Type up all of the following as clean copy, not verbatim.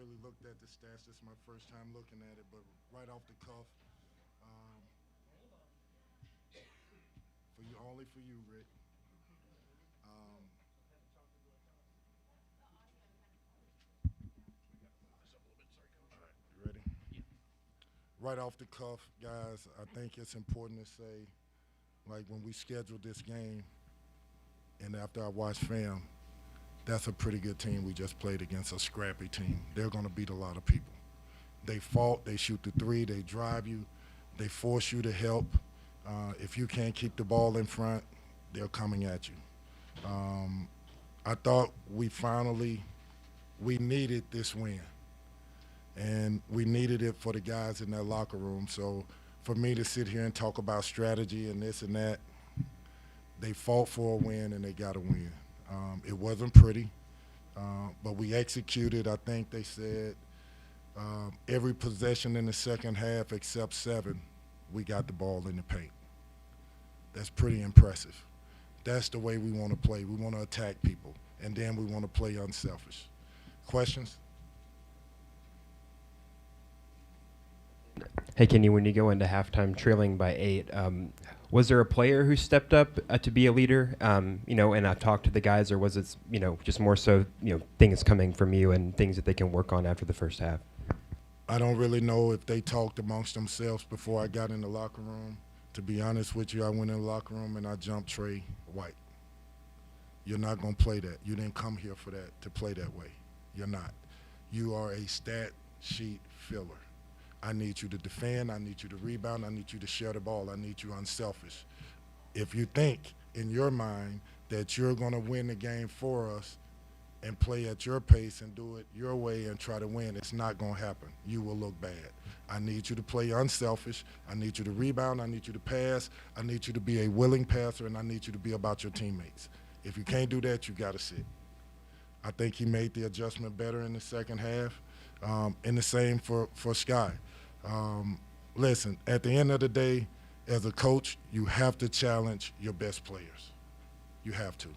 really looked at the stats. This is my first time looking at it, but right off the cuff, um, for you, only for you, Rick. Um, you ready? Right off the cuff, guys, I think it's important to say, like when we scheduled this game, and after I watched film, that's a pretty good team we just played against, a scrappy team. They're going to beat a lot of people. They fought, they shoot the three, they drive you, they force you to help. If you can't keep the ball in front, they're coming at you. Um, I thought we needed this win, and we needed it for the guys in that locker room. So for me to sit here and talk about strategy and this and that, they fought for a win and they got a win. It wasn't pretty, but we executed. I think they said every possession in the second half except 7, we got the ball in the paint. That's pretty impressive. That's the way we want to play. We want to attack people, and then we want to play unselfish. Questions? Hey, Kenny, when you go into halftime trailing by 8, was there a player who stepped up to be a leader, and I've talked to the guys, or was it, just more so, things coming from you and things that they can work on after the first half? I don't really know if they talked amongst themselves before I got in the locker room. To be honest with you, I went in the locker room and I jumped Trey White. You're not going to play that. You didn't come here for that, to play that way. You're not. You are a stat sheet filler. I need you to defend. I need you to rebound. I need you to share the ball. I need you unselfish. If you think in your mind that you're going to win the game for us and play at your pace and do it your way and try to win, it's not going to happen. You will look bad. I need you to play unselfish. I need you to rebound. I need you to pass. I need you to be a willing passer, and I need you to be about your teammates. If you can't do that, you got to sit. I think he made the adjustment better in the second half, and the same for Sky. Listen, at the end of the day, as a coach, you have to challenge your best players. You have to.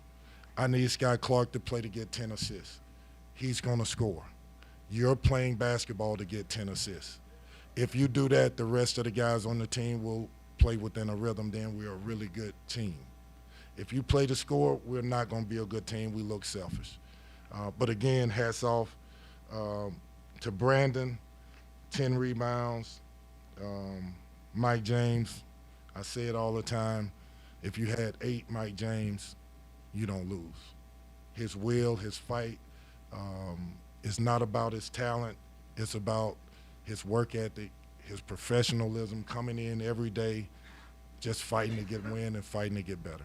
I need Sky Clark to play to get 10 assists. He's going to score. You're playing basketball to get 10 assists. If you do that, the rest of the guys on the team will play within a rhythm. Then we're a really good team. If you play to score, we're not going to be a good team. We look selfish. But again, hats off to Brandon, 10 rebounds. Mike James, I say it all the time, if you had 8 Mike James, you don't lose. His will, his fight, it's not about his talent. It's about his work ethic, his professionalism, coming in every day, just fighting to get win and fighting to get better.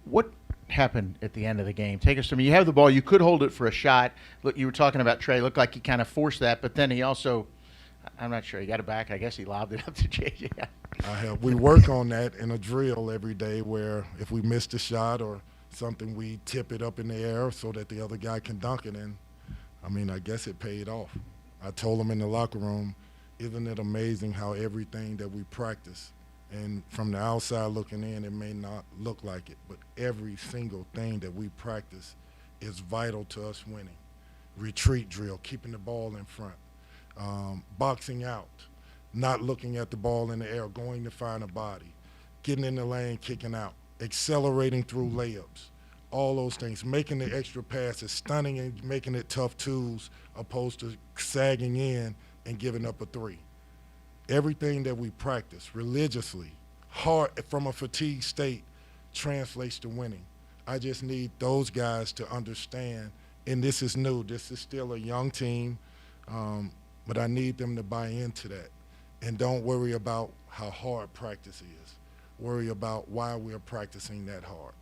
What happened at the end of the game? Take us through. You have the ball. You could hold it for a shot. Look, you were talking about Trey. Looked like he kind of forced that, but then he also, I'm not sure, he got it back. I guess he lobbed it up to JJ. We work on that in a drill every day where if we miss the shot or something, we tip it up in the air so that the other guy can dunk it. And, I guess it paid off. I told him in the locker room, isn't it amazing how everything that we practice, and from the outside looking in, it may not look like it, but every single thing that we practice is vital to us winning. Retreat drill, keeping the ball in front, boxing out, not looking at the ball in the air, going to find a body, getting in the lane, kicking out, accelerating through layups, all those things, making the extra passes, stunning and making it tough twos opposed to sagging in and giving up a 3. Everything that we practice religiously, hard from a fatigue state, translates to winning. I just need those guys to understand, and this is new. This is still a young team, but I need them to buy into that. And don't worry about how hard practice is. Worry about why we're practicing that hard.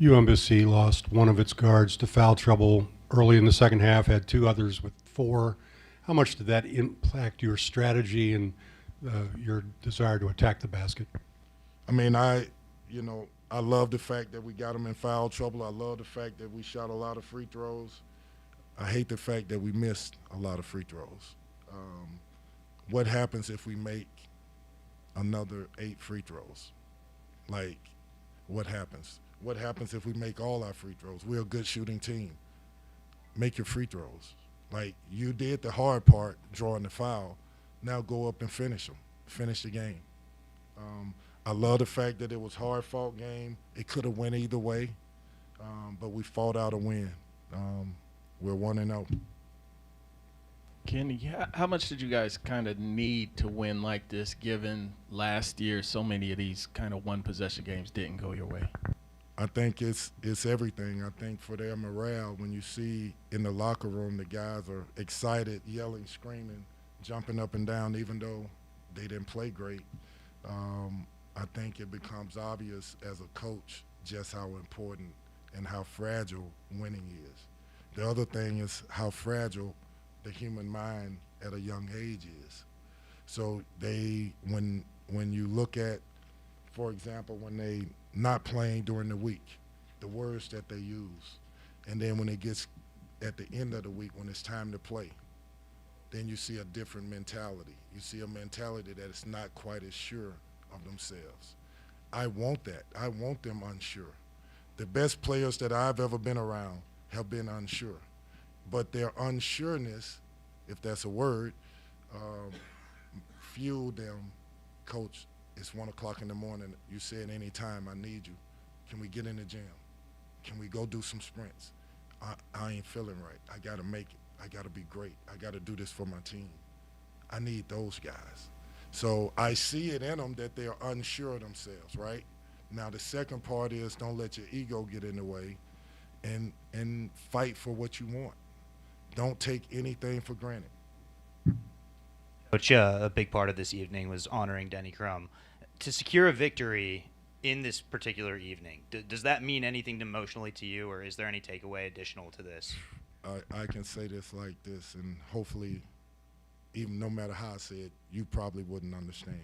UMBC lost one of its guards to foul trouble early in the second half, had 2 others with 4. How much did that impact your strategy and your desire to attack the basket? I love the fact that we got them in foul trouble. I love the fact that we shot a lot of free throws. I hate the fact that we missed a lot of free throws. What happens if we make another 8 free throws? Like, what happens? What happens if we make all our free throws? We're a good shooting team. make your free throws. Like, you did the hard part, drawing the foul. Now go up and finish them. Finish the game. I love the fact that it was hard-fought game. It could have went either way, but we fought out a win. We're 1-0. Kenny, how much did you guys kind of need to win like this, given last year so many of these kind of one-possession games didn't go your way? I think it's everything. I think for their morale, when you see in the locker room the guys are excited, yelling, screaming, jumping up and down, even though they didn't play great, I think it becomes obvious as a coach just how important and how fragile winning is. The other thing is how fragile the human mind at a young age is. So when you look at, for example, when they not playing during the week, the words that they use, and then when it gets at the end of the week when it's time to play, then you see a different mentality. You see a mentality that is not quite as sure of themselves. I want that. I want them unsure. The best players that I've ever been around have been unsure. But their unsureness, if that's a word, fueled them. Coach, it's 1 o'clock in the morning. You said any time, I need you. Can we get in the gym? Can we go do some sprints? I ain't feeling right. I got to make it. I got to be great. I got to do this for my team. I need those guys. So I see it in them that they're unsure of themselves, right? Now the second part is don't let your ego get in the way and fight for what you want. Don't take anything for granted. Coach, a big part of this evening was honoring Denny Crum. To secure a victory in this particular evening, does that mean anything emotionally to you, or is there any takeaway additional to this? I can say this like this, and hopefully, even no matter how I say it, you probably wouldn't understand.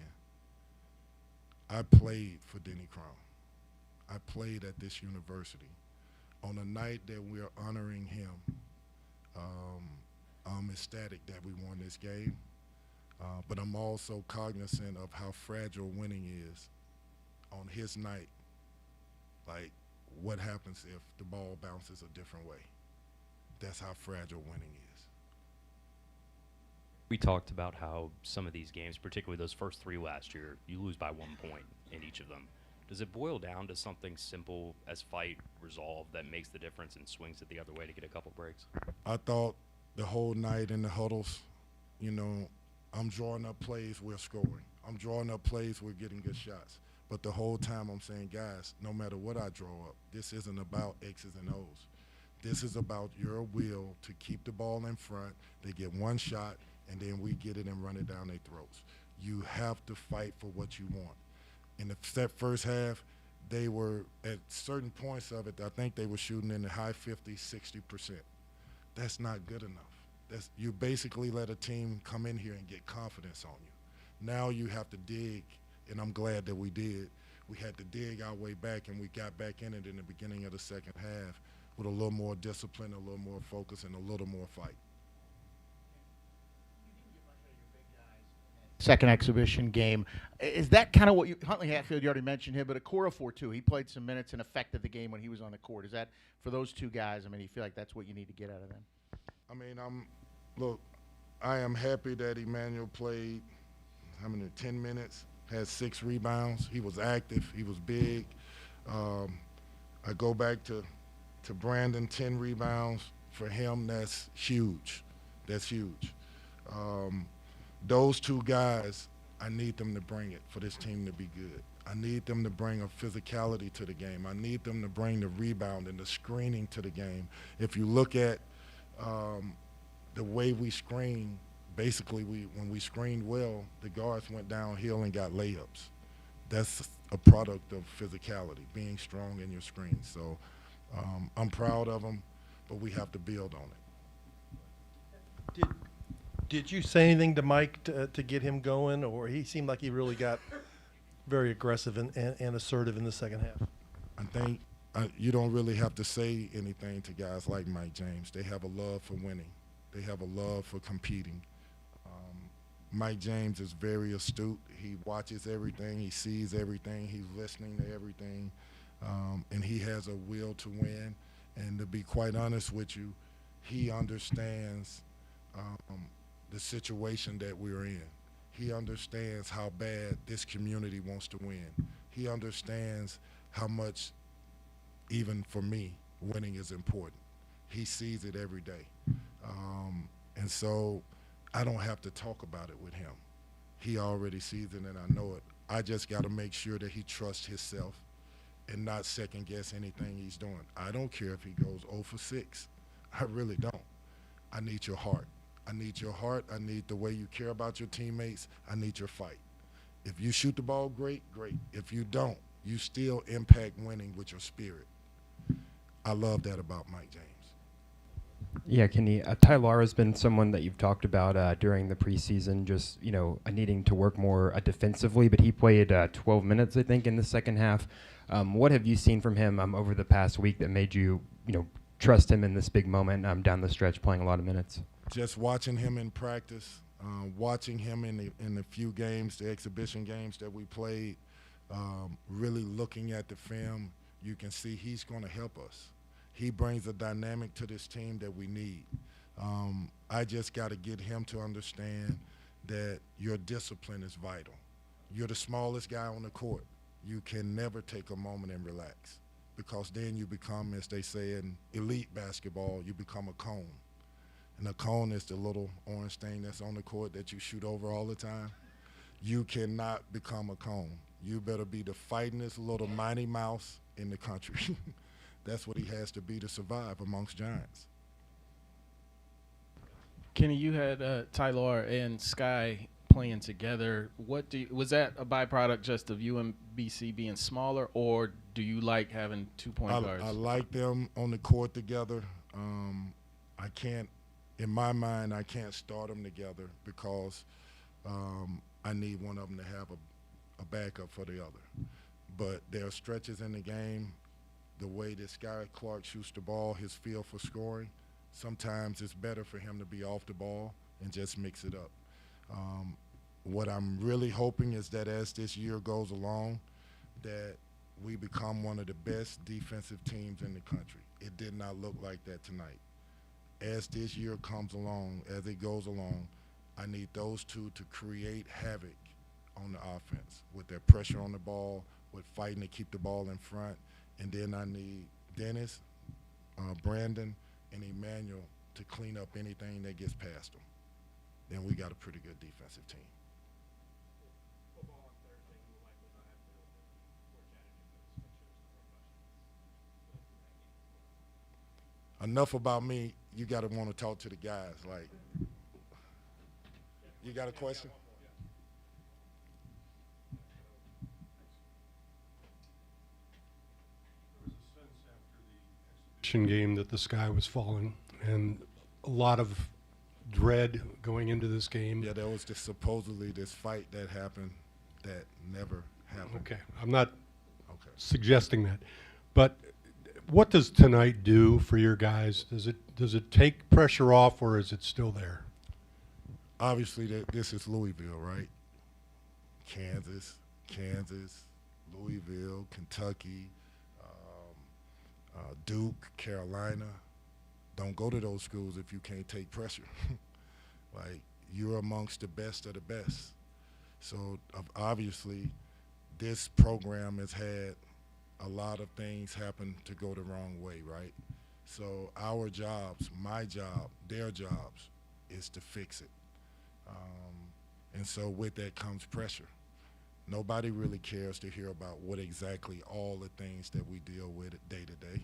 I played for Denny Crum. I played at this university. On the night that we're honoring him, I'm ecstatic that we won this game, but I'm also cognizant of how fragile winning is on his night. Like, what happens if the ball bounces a different way? That's how fragile winning is. We talked about how some of these games, particularly those first 3 last year, you lose by 1 point in each of them. Does it boil down to something simple as fight, resolve, that makes the difference and swings it the other way to get a couple breaks? I thought the whole night in the huddles, I'm drawing up plays, we're scoring. I'm drawing up plays, we're getting good shots. But the whole time I'm saying, guys, no matter what I draw up, this isn't about X's and O's. This is about your will to keep the ball in front. They get one shot, and then we get it and run it down their throats. You have to fight for what you want. In the first half, they were, at certain points of it, I think they were shooting in the high 50s, 60%. That's not good enough. You basically let a team come in here and get confidence on you. Now you have to dig, and I'm glad that we did. We had to dig our way back, and we got back in it in the beginning of the second half with a little more discipline, a little more focus, and a little more fight. Second exhibition game. Is that kind of what you – Huntley Hatfield, you already mentioned him, but Okorafor, too. He played some minutes and affected the game when he was on the court. Is that, for those two guys, you feel like that's what you need to get out of them? Look, I am happy that Emanuel played, 10 minutes, had 6 rebounds. He was active. He was big. I go back to Brandon, 10 rebounds. For him, that's huge. That's huge. Those two guys, I need them to bring it for this team to be good. I need them to bring a physicality to the game. I need them to bring the rebound and the screening to the game. If you look at the way we screen, basically when we screened well, the guards went downhill and got layups. That's a product of physicality, being strong in your screen. So I'm proud of them, but we have to build on it. Did you say anything to Mike to get him going, or he seemed like he really got very aggressive and assertive in the second half? I think you don't really have to say anything to guys like Mike James. They have a love for winning. They have a love for competing. Mike James is very astute. He watches everything. He sees everything. He's listening to everything. And he has a will to win. And to be quite honest with you, he understands the situation that we're in. He understands how bad this community wants to win. He understands how much, even for me, winning is important. He sees it every day. And so I don't have to talk about it with him. He already sees it and I know it. I just got to make sure that he trusts himself and not second guess anything he's doing. I don't care if he goes 0 for 6. I really don't. I need your heart. I need your heart. I need the way you care about your teammates. I need your fight. If you shoot the ball, great, great. If you don't, you still impact winning with your spirit. I love that about Mike James. Yeah, Kenny, Tyler has been someone that you've talked about during the preseason, just, needing to work more defensively, but he played 12 minutes, I think, in the second half. What have you seen from him over the past week that made you, trust him in this big moment down the stretch, playing a lot of minutes? Just watching him in practice, watching him in the few games, the exhibition games that we played, really looking at the film, you can see he's going to help us. He brings a dynamic to this team that we need. I just got to get him to understand that your discipline is vital. You're the smallest guy on the court. You can never take a moment and relax, because then you become, as they say in elite basketball, you become a cone. And a cone is the little orange thing that's on the court that you shoot over all the time. You cannot become a cone. You better be the fightingest little Mighty Mouse in the country. That's what he has to be to survive amongst giants. Kenny, you had Tyler and Sky playing together. Was that a byproduct just of UMBC being smaller, or do you like having 2 point guards? I like them on the court together. I can't, in my mind, I can't start them together because I need one of them to have a backup for the other. But there are stretches in the game. The way that Sky Clark shoots the ball, his feel for scoring, sometimes it's better for him to be off the ball and just mix it up. What I'm really hoping is that as this year goes along, that we become one of the best defensive teams in the country. It did not look like that tonight. As this year comes along, as it goes along, I need those two to create havoc on the offense with their pressure on the ball, with fighting to keep the ball in front. And then I need Dennis, Brandon, and Emanuel to clean up anything that gets past them. Then we got a pretty good defensive team. Enough about me. You got to want to talk to the guys. Like, you got a question? Game that the sky was falling, and a lot of dread going into this game. Yeah, there was supposedly this fight that happened that never happened. Okay, I'm not suggesting that, but what does tonight do for your guys? Does it take pressure off, or is it still there? Obviously, this is Louisville, right? Kansas, Louisville, Kentucky, Duke, Carolina. Don't go to those schools if you can't take pressure. Like, you're amongst the best of the best. So obviously, this program has had a lot of things happen to go the wrong way, right? So our jobs, my job, their jobs, is to fix it. And so with that comes pressure. Nobody really cares to hear about what exactly all the things that we deal with day to day.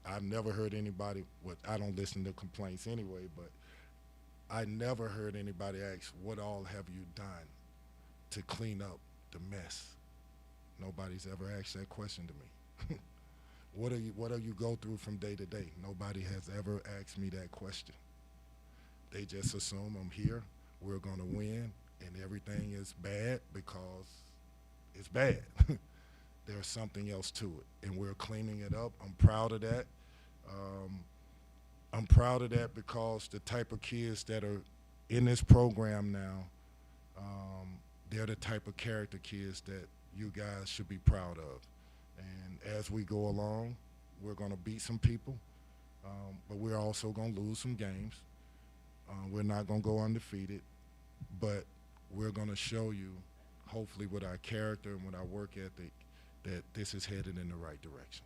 I've never heard anybody, I don't listen to complaints anyway, but I never heard anybody ask, what all have you done to clean up the mess? Nobody's ever asked that question to me. What do you go through from day to day? Nobody has ever asked me that question. They just assume I'm here, we're going to win, and everything is bad because it's bad. There's something else to it, and we're cleaning it up. I'm proud of that. I'm proud of that because the type of kids that are in this program now, they're the type of character kids that you guys should be proud of. And as we go along, we're going to beat some people. But we're also going to lose some games. We're not going to go undefeated, but we're going to show you, hopefully with our character and with our work ethic, that this is headed in the right direction.